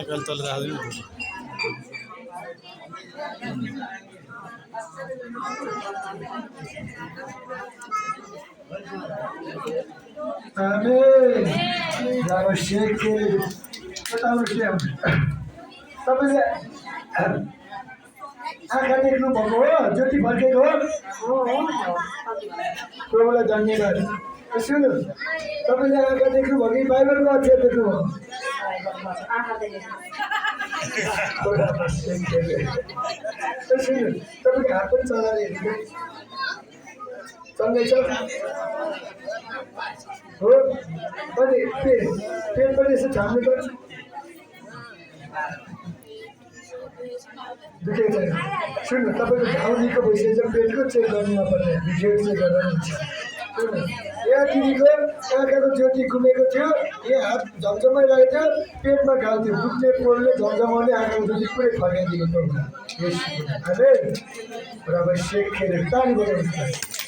call तो लगा दी आमेन जब शेख के बताउनु के तपाईले आँखा देख्नु भएको हो ज्योति फर्केको हो कोही बेला धन्यवाद सुन्नु तपाईले आँखा देख्नु भयो कि बाइबलको अक्षर देख्नु भयो सुन्नु तपाईँको हात पनि चलाएर हेर्नु सँगै छ हो अनि पेट पनि यसो छाम्नु पर्छ दुखेको छैन सुन्नु तपाईँको घाउ निको भइसकेछ पेटको चेक गर्नु नपर्ने भिडियो चेक गर्दा हुन्छ सुन्नु यहाँ दिदीको आँखाको ज्योति घुमेको थियो यहाँ हात झमझमाइरहेको थियो पेटमा घाउ थियो दुख्ने पोल्ने झमझमाउने आँखाको ज्योति पुरै फर्काइदिएको प्रभु यस आमेन बराबर सेक खेलेर ताली बजाउनु